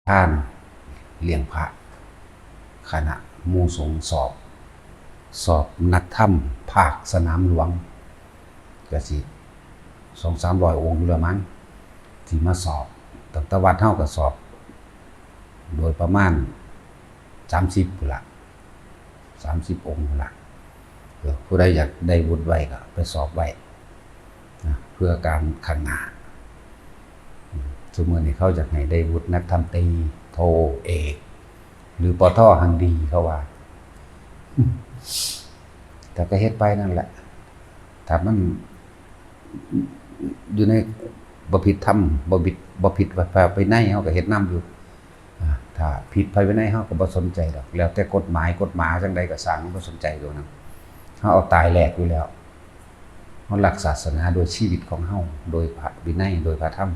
ท่านเลี้ยงพระคณะหมู่สงฆ์สอบนักธรรมภาคสนามหลวงก็สิ200-300 องค์เลยมั้งที่มาสอบตั้งแต่วัดเฮาก็สอบโดยประมาณ30พุ่นละ30 องค์พุ่นละผู้ใดอยากได้วุฒิไว้ก็ไปสอบไว้เพื่อการข้างหน้าสมมตินี่เขาจะให้ได้วุฒินักธรรมตรีโทเอกหรือปทหังดีเขาว่าแต่ก็เฮ็ดไปนั่นแหละถ้ามันอยู่ในบ่ผิดธรรมบ่ผิดไปไหนเฮาก็เฮ็ดนำอยู่ถ้าผิดไปไหนเฮาก็บ่สนใจดอกแล้วแต่กฎหมายจังใดก็สร้างบ่สนใจตัวนั้นเฮาเอาตายแลกอยู่แล้วเฮารักศาสนาโดยชีวิตของเฮาโดยพระวินัยโดยพระธรรม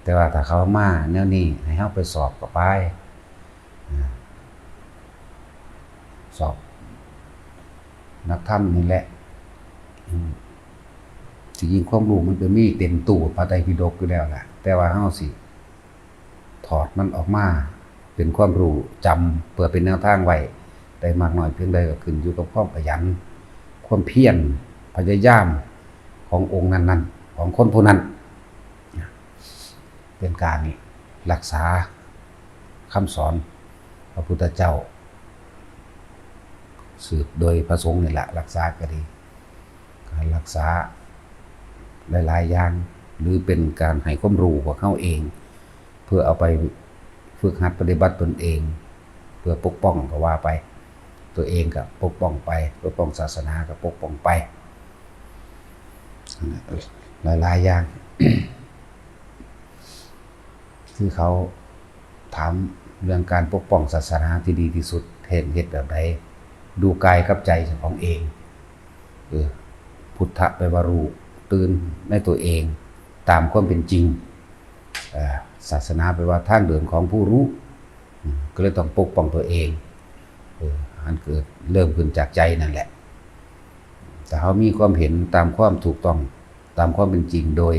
แต่ว่าถ้าเขามาแนวนี้ให้เฮาไปสอบก็ไปสอบนักธรรมนี่แหละจริงๆความรู้มันก็มีเต็มตู้พระไตรปิฎกอยู่แล้วแหละแต่ว่าเฮาสิถอดมันออกมาเป็นความรู้จำเพื่อเป็นแนวทางไว้ได้มากน้อยเพียงใดก็ขึ้นอยู่กับความขยันความเพียรพยายามขององค์นั้นๆของคนผู้นั้นเป็นการรักษาคำสอนพระพุทธเจ้าสืบโดยพระสงฆ์นี่แหละรักษาก็ดีการรักษาหลายๆอย่างหรือเป็นการให้ความรู้ของเขาเองเพื่อเอาไปฝึกหัดปฏิบัติตนเองเพื่อปกป้องก็ว่าไปตัวเองก็ปกป้องไปปกป้องศาสนาก็ปกป้องไปหลายๆอย่าง คือเขาถามเรื่องการปกป้องศาสนาที่ดีที่สุดเหตุแบบใดดูกายกับใจของเองพุทธะแปลว่ารู้ตื่นในตัวเองตามความเป็นจริงศาสนาแปลว่าทางเดินของผู้รู้ก็เลยต้องปกป้องตัวเองอันเกิดเริ่มขึ้นจากใจนั่นแหละแต่เขามีความเห็นตามความถูกต้องตามความเป็นจริงโดย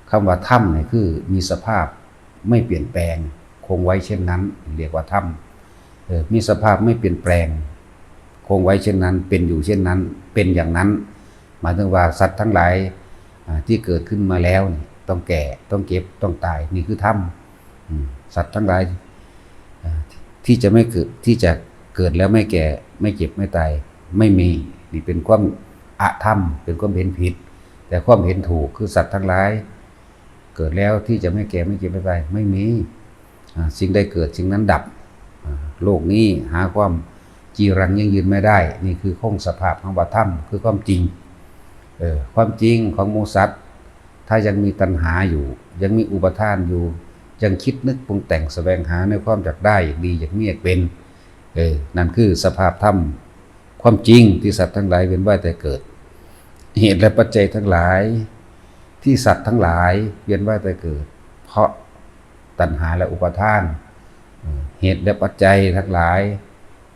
คำว่าธรรมเนี่ยคือมีสภาพไม่เปลี่ยนแปลงคงไว้เช่นนั้นเรียกว่าธรรมมีสภาพไม่เปลี่ยนแปลงคงไว้เช่นนั้นเป็นอยู่เช่นนั้นเป็นอย่างนั้นหมายถึงว่าสัตว์ทั้งหลายที่เกิดขึ้นมาแล้วต้องแก่ต้องเก็บต้องตายนี่คือธรรมสัตว์ทั้งหลายที่จะไม่เกิดที่จะเกิดแล้วไม่แก่ไม่เจ็บไม่ตายไม่มีนี่เป็นความอธรรมเป็นความเห็นผิดแต่ความเห็นถูกคือสัตว์ทั้งหลายเกิดแล้วที่จะไม่แก่ไม่เจ็บไม่ตายไม่มีสิ่งใดเกิดสิ่งนั้นดับโลกนี้หาความจีรังยั่งยืนไม่ได้นี่คือคงสภาพของธรรมคือความจริงความจริงของหมู่สัตว์ถ้ายังมีตัณหาอยู่ยังมีอุปทานอยู่ยังคิดนึกปรุงแต่งแสวงหาในความอยากได้อยากดีอยากมีอยากเป็นนั่นคือสภาพธรรมความจริงที่สัตว์ทั้งหลายเวียนว่ายแต่เกิดเหตุและปัจจัยทั้งหลายที่สัตว์ทั้งหลายเวียนว่ายแต่เกิดเพราะตัณหาและอุปทานเหตุและปัจจัยทั้งหลาย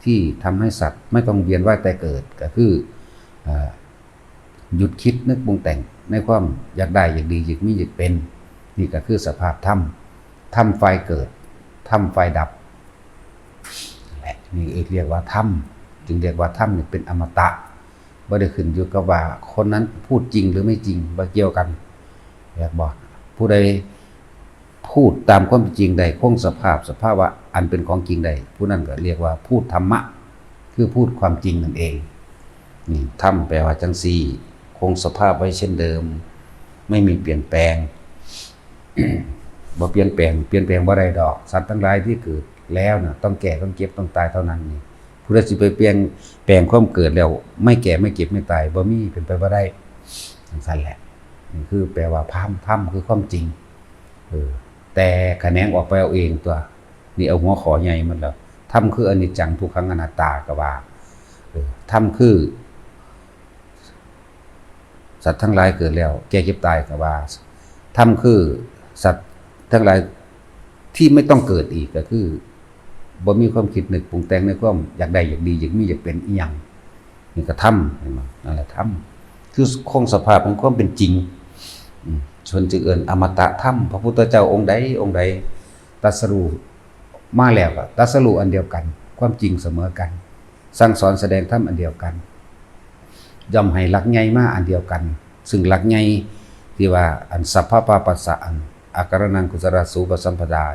ที่ทำให้สัตว์ไม่ต้องเวียนว่ายแต่เกิดก็คือหยุดคิดนึกปรุงแต่งในความอยากได้อยากดีอยากมีอยากเป็นนี่ก็คือสภาพธรรมไฟเกิดธรรมไฟดับและนี่เรียกว่าธรรมจึงเรียกว่าธรรมนี่เป็นอมตะไม่ได้ขึ้นอยู่กับว่าคนนั้นพูดจริงหรือไม่จริงบ่เกี่ยวกันอยากบอกผู้ใดพูดตามความจริงใดคงสภาวะอันเป็นของจริงใดผู้นั้นก็เรียกว่าพูดธรรมะคือพูดความจริงนั่นเองนี่ธรรมแปลว่าจังซี่คงสภาพไว้เช่นเดิมไม่มีเปลี่ยนแปลง บ่เปลี่ยนแปลงบ่ได้ดอกสัตว์ทั้งหลายที่เกิดแล้วน่ะต้องแก่ต้องเก็บต้องตายเท่านั้นนี่ผู้ใดสิไปเปลี่ยนแปลงความเกิดแล้วไม่แก่ไม่เก็บไม่ตายบ่มีเป็นไปบ่ได้จังซั่นแหละนี่คือแปลว่าธรรมคือความจริงแต่แขนงออกไปเอาเองตัวนี่เอาหัวขอใหญ่มันแล้วธรรมคืออนิจจังทุกขังอนัตตาก็ว่าธรรมคือสัตว์ทั้งหลายเกิดแล้วแก่เก็บตายก็ว่าธรรมคือสัตว์ทั้งหลายที่ไม่ต้องเกิดอีกก็คือบ่มีความคิดนึกปรุงแต่งในความอยากได้อยากดีอยากมีอยากเป็นอีหยังนี่ก็ธรรมเห็นมั้ยนั่นแหละธรรมคือคงสภาพของความเป็นจริงชนจึงเอิ้นอมตะธรรมพระพุทธเจ้าองค์ใด ตรัสรู้มาแล้วก็ตรัสรู้อันเดียวกันความจริงเสมอกันสั่งสอนแสดงธรรมอันเดียวกันย่อมให้หลักใหญ่มาอันเดียวกันซึ่งหลักใหญ่ที่ว่าอันสัพพะปาปัสสะอันอาการนังกุศลสูปสัมปทา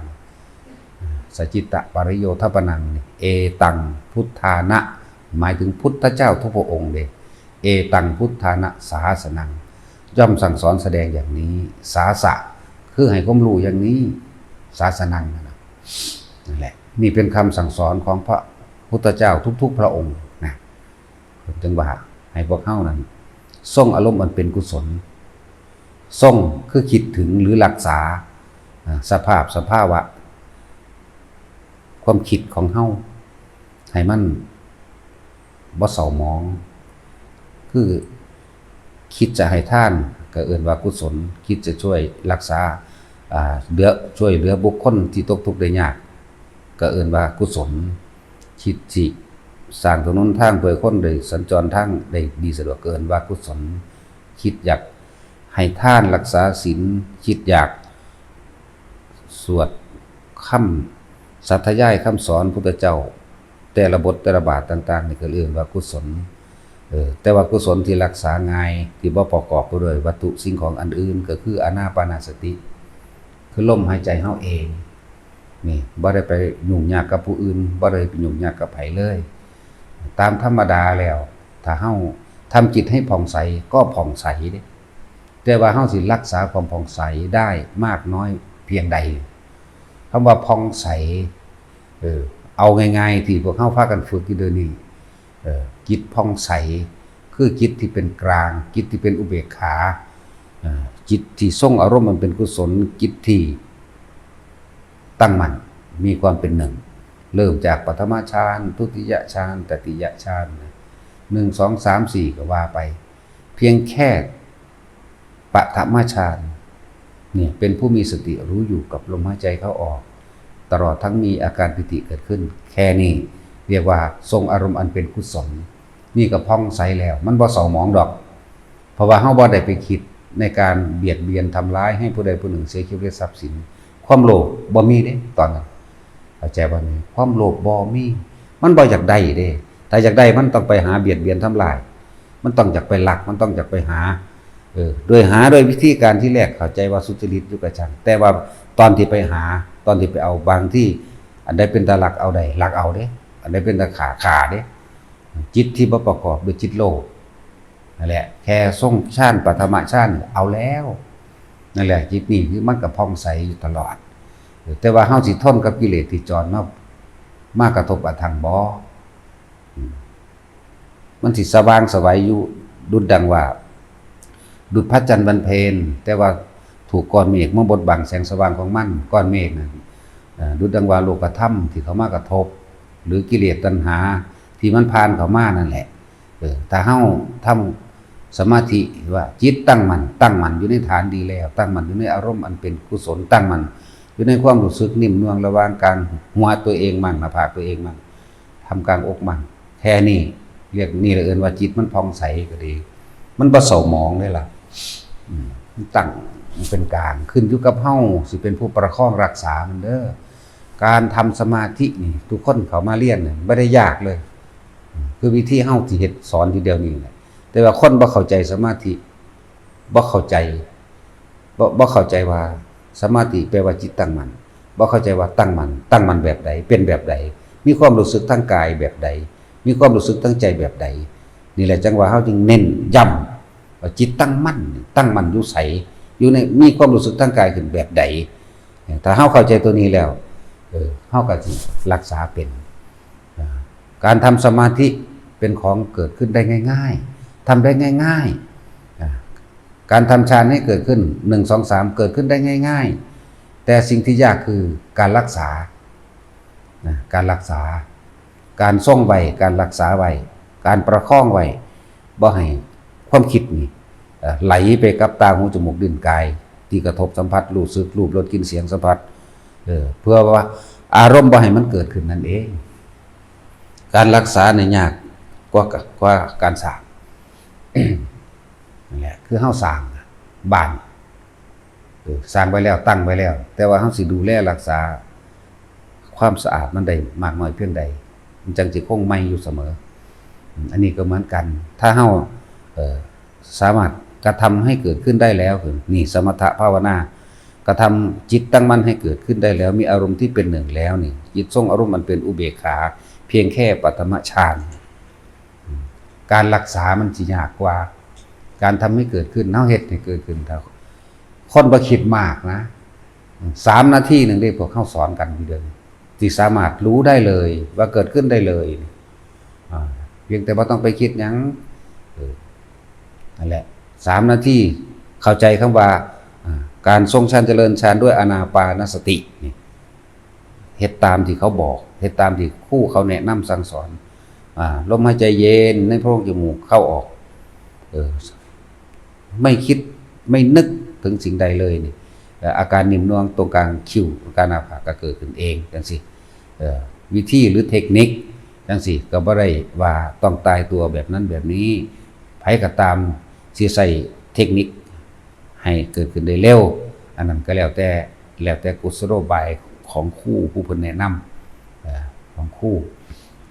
สัจจิตะปริโยทปนังเอตังพุทธานะหมายถึงพุทธเจ้าทุกพระองค์เดเอตังพุทธานะสาสนังย่อมสั่งสอนแสดงอย่างนี้สาสะคือให้ความรู้อย่างนี้ศาสนังนั่นแหละนี่เป็นคำสั่งสอนของพระพุทธเจ้าทุกๆพระองค์นะจึงว่าให้พวกเฮานั้นทรงอารมณ์อันเป็นกุศลทรงคือคิดถึงหรือรักษาสภาวะความคิดของเฮาให้มันบ่เศร้าหมองคือคิดจะให้ท่านก็เอิ้นว่ากุศลคิดจะช่วยรักษาช่วยเหลือบุคคลที่ตกทุกข์ได้ยากก็เอิ้นว่ากุศลคิดสิสร้างถนนทางเพื่อคนได้สัญจรทางได้ดีสะดวกเกินว่ากุศลคิดอยากให้ท่านรักษาศีลคิดอยากสวดคำสัตยายคำสอนพุทธเจ้าแต่ละบทแต่ละบาทต่างๆนี่ก็เรียกว่ากุศลแต่ว่ากุศลที่รักษาง่ายที่บ่ประกอบไปด้วยวัตถุสิ่งของอันอื่นก็คืออานาปานสติคือลมหายใจเฮาเองนี่บ่ได้ไปยุ่งยากกับผู้อื่นบ่ได้ไปยุ่งยากกับไผเลยตามธรรมดาแล้วถ้าเฮาทำจิตให้ผ่องใสก็ผ่องใสเด้แต่ว่าเฮาสิรักษาความผ่องใสได้มากน้อยเพียงใดคำว่าผ่องใสเอาง่ายๆที่พวกเฮาพากันฝึกอยู่เดี๋ยวนี้จิตผ่องใสคือจิตที่เป็นกลางจิตที่เป็นอุเบกขาจิตที่ทรงอารมณ์มันเป็นกุศลจิตที่ตั้งมั่นมีความเป็นหนึ่งเริ่มจากปฐมฌานทุติยฌานตติยฌาน1 2 3 4ก็ว่าไปเพียงแค่ปฐมฌานเนี่ยเป็นผู้มีสติรู้อยู่กับลมหายใจเข้าออกตลอดทั้งมีอาการปิติเกิดขึ้นแค่นี้เรียกว่าทรงอารมณ์อันเป็นกุศลนี่ก็ผ่องใสแล้วมันบ่เศร้าหมองดอกเพราะว่าเฮาบ่ได้ไปคิดในการเบียดเบียนทำร้ายให้ผู้ใดผู้หนึ่งเสียชีวิตและทรัพย์สินความโลภบ่มีเด้ตอนนั้นเข้าใจบ่นี่ความโลภบ่มีมันบ่อยากได้เด้ถ้าอยากได้มันต้องไปหาเบียดเบียนทำลายมันต้องอยากไปลักมันต้องอยากไปหาโดยวิธีการที่แรกเข้าใจว่าสุจริตอยู่กับจังแต่ว่าตอนที่ไปหาตอนที่ไปเอาบางที่อันใดเป็นตาลักเอาได้ลักเอาเด้อันใดเป็นตาขาเด้จิตที่บ่ประกอบด้วยจิตโลภนั่นแหละแค่ทรงฌานปฐมฌานเอาแล้วนั่นแหละจิตนี่คือมันก็ผ่องใสอยู่ตลอดแต่ว่าเฮาสิทนกับกิเลสที่จรมากระทบอทังบ่มันสิสว่างสวัยอยู่ดุจดังว่าดุจพระจันทร์วันเพ็ญแต่ว่าถูกก้อนเมฆมาบดบังแสงสว่างของมันก้อนเมฆนั้นดุจดังว่าโลกธรรมที่เขามากระทบหรือกิเลสตัณหาที่มันผ่านเข้ามานั่นแหละถ้าเฮาทำสมาธิว่าจิตตั้งมั่นอยู่ในฐานดีแล้วตั้งมั่นอยู่ในอารมณ์อันเป็นกุศลตั้งมั่นอยู่ในความรู้สึกนิ่มนวลระหว่างกลางหัวตัวเองมั่งหน้าผากตัวเองมั่งทำกลางอกมั่งแค่นี้เรียกนี่ละเอิ้นว่าจิตมันผ่องใสก็ดีมันบ่เศร้าหมองเลยล่ะมันตั้งมันเป็นกลางขึ้นอยู่กับเฮาสิเป็นผู้ประคองรักษามันเด้อการทำสมาธินี่ทุกคนเขามาเรียนเนี่ยบ่ได้ยากเลยคือวิธีเฮาที่เฮ็ดสอนทีเดียวนี่แหละแต่ว่าคนบ่เข้าใจสมาธิบ่เข้าใจว่าสมาธิแปลว่าจิตตั้งมั่นบ่เข้าใจว่าตั้งมั่นแบบใดเป็นแบบใดมีความรู้สึกทางกายแบบใดมีความรู้สึกทางใจแบบใดนี่แหละจังว่าเฮาจึงเน้นย้ำว่าจิตตั้งมั่นอยู่ไสอยู่ในมีความรู้สึกทางกายขึ้นแบบใดถ้าเฮาเข้าใจตัวนี้แล้วเฮาก็สิรักษาเป็นการทำสมาธิเป็นของเกิดขึ้นได้ง่ายๆทำได้ง่ายๆการทำฌานให้เกิดขึ้น1 2 3เกิดขึ้นได้ง่ายๆแต่สิ่งที่ยากคือการรักษาการทรงไว้การรักษาไว้การประคองไว้บ่ให้ความคิดนี่ไหลไปกับตาหูจมูกลิ้นกายที่กระทบสัมผัสรู้สึกรูปรสกลิ่นเสียงสัมผัสเพื่อว่าอารมณ์บ่ให้มันเกิดขึ้นนั่นเองการรักษาเนี่ยยากกว่าการสร้างนั่นแหละคือเฮาสร้างบ้านสร้างไว้แล้วตั้งไว้แล้วแต่ว่าเฮาสิดูแลรักษา ความสะอาดมันได้มากน้อยเพียงใดมันจังสิคงใหม่อยู่เสมออันนี้ก็เหมือนกันถ้าเฮาสามารถกระทำให้เกิดขึ้นได้แล้วคือนี่สมถะภาวนากระทำจิตตั้งมั่นให้เกิดขึ้นได้แล้วมีอารมณ์ที่เป็นหนึ่งแล้วนี่จิตทรงอารมณ์มันเป็นอุเบกขาเพียงแค่ปฐมฌานการรักษามันสิยากกว่าการทำให้เกิดขึ้นเฮาเฮ็ดให้เกิดขึ้นถ้าคนบ่คิดมากนะ3 นาทีนึงได้พวกเขาสอนกันอยู่เดิมที่สามารถรู้ได้เลยว่าเกิดขึ้นได้เลยเพียงแต่ว่าต้องไปคิดหยังนั่นแหละ3 นาทีเข้าใจคำว่าการทรงฌานเจริญฌานด้วยอานาปานสตินี่เฮ็ดตามที่เขาบอกเฮ็ดตามที่ครูเขาแนะนำสั่งสอนลมหายใจเย็นในโพรงจมูกเข้าออกไม่คิดไม่นึกถึงสิ่งใดเลยนี่อาการนิ่มนวลตรงกลางคิ้วการหน้าผากก็เกิดขึ้นเองจังซี่วิธีหรือเทคนิคจังซี่ก็บ่ได้ว่าต้องตายตัวแบบนั้นแบบนี้ไผก็ตามสิใส่เทคนิคให้เกิดขึ้นได้เร็วอันนั้นก็แล้วแต่กุศโลบายของครูผู้เพิ่นแนะนำของครู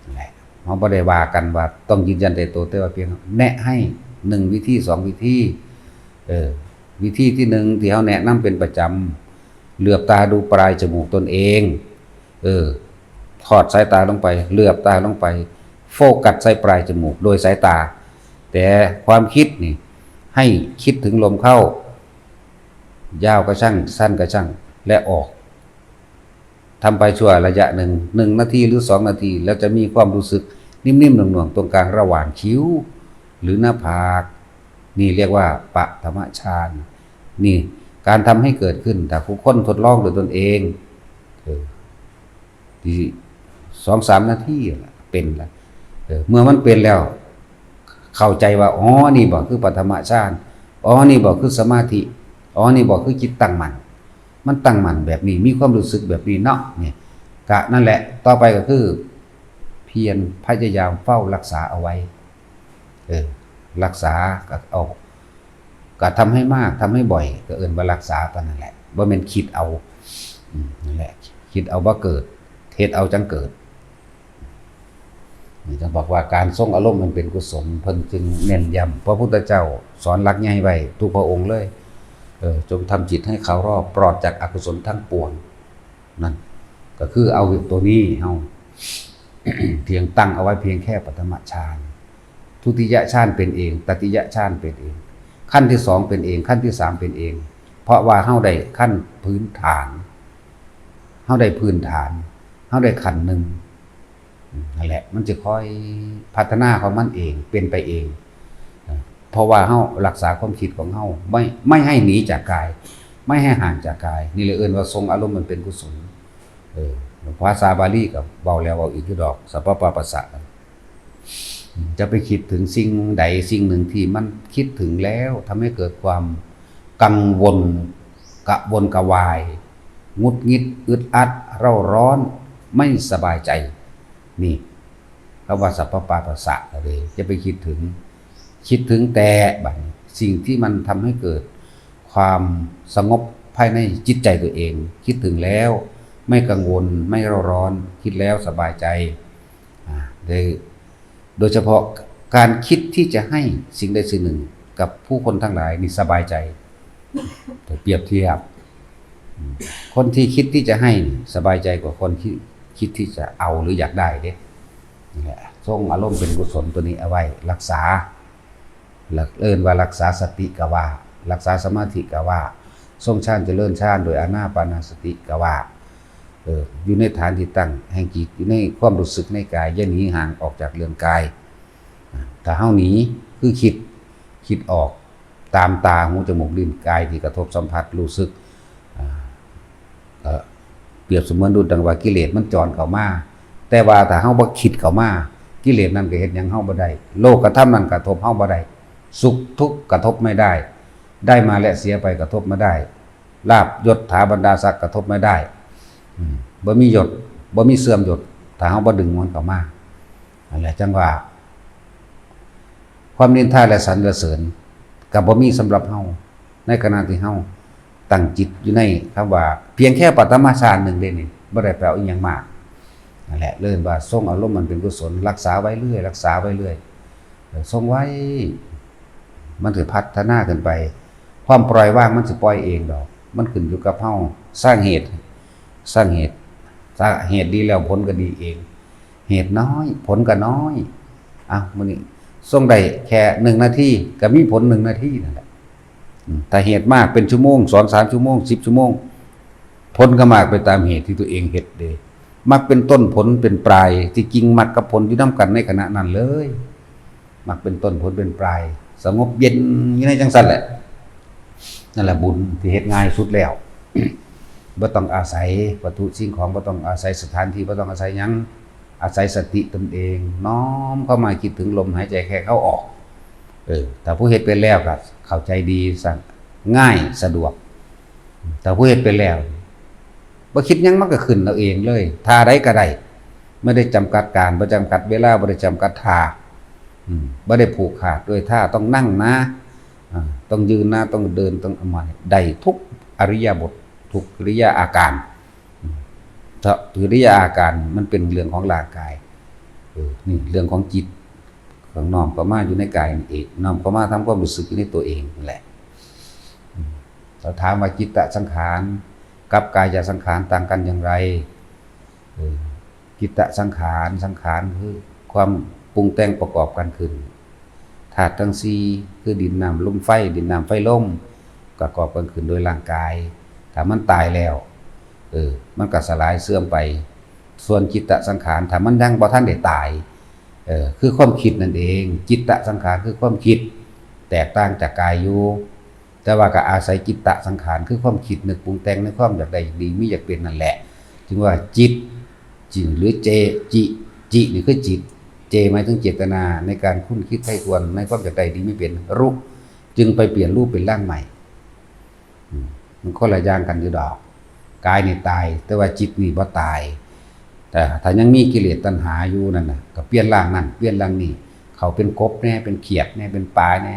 นั่นแหละเฮาบ่ได้ว่ากันว่าต้องยืนยันแต่ตัวแต่ว่าเพียงแนะให้1 วิธี2 วิธีวิธีที่1ที่เฮาแนะนำเป็นประจำเหลือบตาดูปลายจมูกตนเองทอดสายตาลงไปเหลือบตาลงไปโฟกัสใส่ปลายจมูกโดยสายตาแต่ความคิดนี่ให้คิดถึงลมเข้ายาวก็ช่างสั้นก็ช่างและออกทำไปชั่วระยะหนึ่ง1 นาทีหรือ2 นาทีแล้วจะมีความรู้สึกนิ่มๆหน่วงๆตรงกลางระหว่างคิ้วหรือหน้าผากนี่เรียกว่าปฐมฌานนี่การทำให้เกิดขึ้นแต่ผู้คนทดลองด้วยตนเองที่2-3 นาทีเป็นแล้วเมื่อมันเป็นแล้วเข้าใจว่าอ๋อนี่บ่คือปฐมฌานอ๋อนี่บ่คือสมาธิอ๋อนี่บ่คือจิตตั้งมั่นมันตั้งมั่นแบบนี้มีความรู้สึกแบบนี้เนาะนี่กะนั่นแหละต่อไปก็คือเพียรพยายามเฝ้ารักษาเอาไว้รักษาก็ทำให้มากทำให้บ่อยก็เอิ้นว่ารักษาตอนนั้นแหละบ่แม่นคิดเอานั่นแหละคิดเอาบ่เกิดเฮ็ดเอาจังเกิดนี่จะบอกว่าการทรงอารมณ์มันเป็นกุศลเพิ่นจึงเน้นย้ำพระพุทธเจ้าสอนหลักใหญ่ไว้ทุกพระองค์เลยจงทำจิตให้เขารอบปลอดจากอกุศลทั้งปวงนั่นก็คือเอาตัวนี้เฮา เพียงตั้งเอาไว้เพียงแค่ปฐมฌานทุติยฌานเป็นเองตติยฌานเป็นเองขั้นที่2เป็นเองขั้นที่3เป็นเองเพราะว่าเฮาได้ขั้นพื้นฐานเฮาได้พื้นฐานเฮาได้ขั้นหนึ่งนั่นแหละมันจะค่อยพัฒนาของมันเองเป็นไปเองเพราะว่าเฮารักษาความคิดของเฮาไม่ให้หนีจากกายไม่ให้ห่างจากกายนี่เลยเอิ้นว่าทรงอารมณ์มันเป็นกุศลภาษาบาลีก็เว้าแล้วเว้าอีกอยู่ดอกสัพพะปัสสะจะไปคิดถึงสิ่งใดสิ่งหนึ่งที่มันคิดถึงแล้วทำให้เกิดความกังวลกระวนกระวายงุดหงิดอึดอัดเร่าร้อนไม่สบายใจนี่คำว่าสัพพะปัสสะเลยจะไปคิดถึงแต่บัดสิ่งที่มันทำให้เกิดความสงบภายในจิตใจตัวเองคิดถึงแล้วไม่กังวลไม่เร่าร้อนคิดแล้วสบายใจโดยเฉพาะการคิดที่จะให้สิ่งใดสิ่งหนึ่งกับผู้คนทั้งหลายนี่สบายใจเปรียบเทียบคนที่คิดที่จะให้สบายใจกว่าคนที่คิดที่จะเอาหรืออยากได้เด้นี่แหละทรงอารมณ์เป็นกุศลตัวนี้เอาไว้รักษาเอิ้นว่ารักษาสติก็ว่ารักษาสมาธิก็ว่าทรงฌานเจริญฌานโดยอานาปานสติก็ว่าอยู่ในฐานที่ตั้งแห่งจิตอยู่ในความรู้สึกในกายอย่าหนีห่างออกจากเรื่องกายถ้าเฮาหนีคือคิดออกตามตาหูจมูกลิ้นกายที่กระทบสัมผัสรู้สึกเปรียบเสมือนดุจดังว่ากิเลสมันจรเข้ามาแต่ว่าถ้าเฮาบ่คิดเข้ามากิเลสนั้นก็เฮ็ดหยังเฮาบ่ได้โลกธรรมนั้นกระทบเฮาบ่ได้สุขทุกข์กระทบไม่ได้ได้มาและเสียไปกระทบไม่ได้ลาภยศถาบรรดาศักดิ์กระทบไม่ได้บ่มียศบ่มีเสื่อมยศถ้าเฮาบ่ดึงมันเข้ามานั่นแหละจังว่าความนินทาและสรรเสริญก็บ่มีสำหรับเฮาในขณะที่เฮาตั้งจิตอยู่ในคำว่าเพียงแค่ปฐมฌานหนึ่งเด้นี่บ่ได้แปลว่าอีหยังมาก นั่นแหละเลื่อนว่าทรงอารมณ์มันเป็นกุศลรักษาไว้เรื่อยรักษาไว้เรื่อยทรงไว้มันถือพัฒนาขึ้นไปความปล่อยว่างมันสิปล่อยเองดอกมันขึ้นอยู่กับเฮาสร้างเหตุสร้างเหตุสร้างเหตุดีแล้วผลก็ดีเองเหตุน้อยผลก็น้อยมื้อนี้ทรงได้แค่1นาทีก็มีผล1นาทีนั่นแหละแต่เหตุมากเป็นชั่วโมง2-3ชั่วโมง10ชั่วโมงผลก็มากไปตามเหตุที่ตัวเองเฮ็ดเด้มักเป็นต้นผลเป็นปลายที่จริงมักกับผลอยู่นํกันในขณะนั้นเลยมักเป็นต้นผลเป็นปลายสงบเย็นอยู่ในจังซั่นแหละนั่นแหละบุญที่เฮ็ดง่ายสุดแล้ว บ่ต้องอาศัยวัตถุสิ่งของบ่ต้องอาศัยสถานที่บ่ต้องอาศัยหยังอาศัยสติตนเองน้อมเข้ามาคิดถึงลมหายใจแค่เข้าออกแต่ผู้เฮ็ดเป็นแล้วก็เข้าใจดีสั่นง่ายสะดวกแต่ผู้เฮ็ดเป็นแล้วบ่คิดหยังมันก็ขึ้นเอาเองเลยท่าใดก็ได้ไม่ได้จำกัดการบ่จำกัดเวลาบ่ได้จำกัดท่าบ่ได้ผูกขาดด้วยท่าต้องนั่งนะต้องยืนนะต้องเดินต้องอะไรได้ทุกอริยบททุกกิริยาอาการถ้ากิริยาอาการมันเป็นเรื่องของร่างกายนี่เรื่องของจิตของน้อมเข้ามาอยู่ในกายนี่เองน้อมเข้ามาทำความรู้สึกอยู่ในตัวเองนั่นแหละเราถามว่าจิตตสังขารกับกายสังขารต่างกันอย่างไรจิตตสังขารคือความปรุงแต่งประกอบกันขึ้นธาตุทั้ง4คือดินน้ำลมไฟดินน้ำไฟลมประกอบกันขึ้นโดยร่างกายถ้ามันตายแล้วมันก็สลายเสื่อมไปส่วนจิตตสังขารถ้ามันยังบ่ทันได้ตายคือความคิดนั่นเองจิตตสังขารคือความคิดแตกต่างจากกายอยู่แต่ว่าก็อาศัยจิตตสังขารคือความคิดนึกปรุงแต่งในความอยากได้ดีมีอยากเป็นนั่นแหละจึงว่าจิตหรือจินี่คือจิตเจหมายถึงเจตนาในการคุ้นคิดไข้ควรในความอยากได้ดีไม่เป็นรูปจึงไปเปลี่ยนรูปเป็นร่างใหม่มันคนละอย่างกันอยู่ดอกกายนี่ตายแต่ว่าจิตนี่บ่ตายแต่ถ้ายังมีกิเลสตัณหาอยู่นั่นน่ะก็เปลี่ยนร่างนั่นเปลี่ยนร่างนี่เขาเป็นกบแน่เป็นเขียดแน่เป็นปลาแน่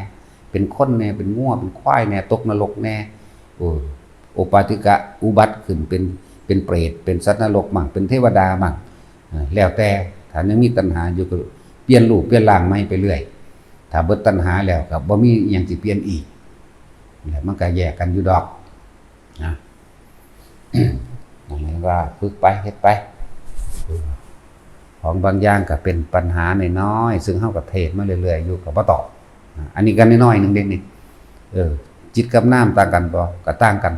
เป็นคนแน่เป็นงัวเป็นควายแน่ตกนรกแน่โอปาติกะอุบัติขึ้นเป็นเปรตเป็นสัตว์นรกมั่งเป็นเทวดามั่งแล้วแต่ถ้ายังมีตัณหาอยู่ก็เปลี่ยนรูปเปลี่ยนร่างใหม่ไปเรื่อยถ้าเบิดตัณหาแล้วก็บ่มีหยังสิเปลี่ยนอีกแล้วมันก็แยกกันอยู่ดอกนะนั่นว่าฝึกไปเฮ็ดไปของบางอย่างก็เป็นปัญหาน้อยๆซึ่งเฮาก็เทศมาเรื่อยๆอยู่ก็บ่ตอบอันนี้ก็น้อยๆนึงเด้นี่จิตกับน้ำต่างกันบ่ก็ต่างกัน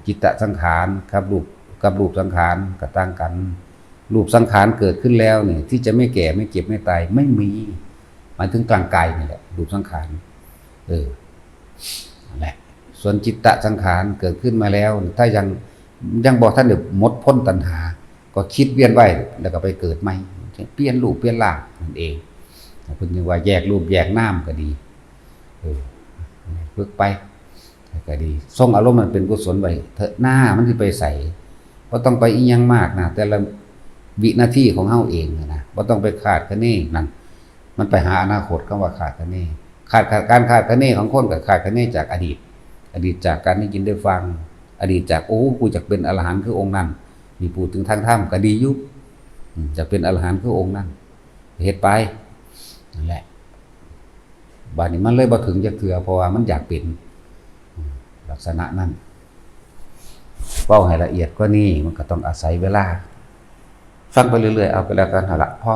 จิตตสังขารกับรูปสังขารก็ต่างกันรูปสังขารเกิดขึ้นแล้วเนี่ยที่จะไม่แก่ไม่เจ็บไม่ตายไม่มีหมายถึงกลางกายนี่แหละรูปสังขารนั่นแหละส่วนจิตตสังขารเกิดขึ้นมาแล้วถ้ายังบอกท่านเดี๋ยวหมดพ้นตัณหาก็คิดเวียนไว้แล้วก็ไปเกิดใหม่เปลี่ยนรูปเปลี่ยนร่างนั่นเองเพิ่นว่าแยกรูปแยกนามก็ดีฝึกไปก็ดีทรงอารมณ์มันเป็นกุศลไว้เถอะหน้ามันสิไปใส่บ่ต้องไปอีหยังมากนะแต่ละวินาทีของเฮาเองนะบ่ต้องไปคาดคะเนนั่นมันไปหาอนาคตคำว่าคาดคะเนการคาดคะเนของคนก็คาดคะเนจากอดีตจากการได้ยินได้ฟังอดีตจากกูจะเป็นอรหันต์คือองค์นั้นมีพูดถึงทางธรรมก็ดีอยู่จะเป็นอรหันต์คือองค์นั้นเฮ็ดไปนั่นแหละบัดนี้มันเลยบ่ถึงจักเทื่อเพราะว่ามันอยากเป็นลักษณะนั้นเว้าให้ละเอียดกว่านี้มันก็ต้องอาศัยเวลาฟังไปเรื่อยๆเอาไปแล้วกันหั่นล่ะพอ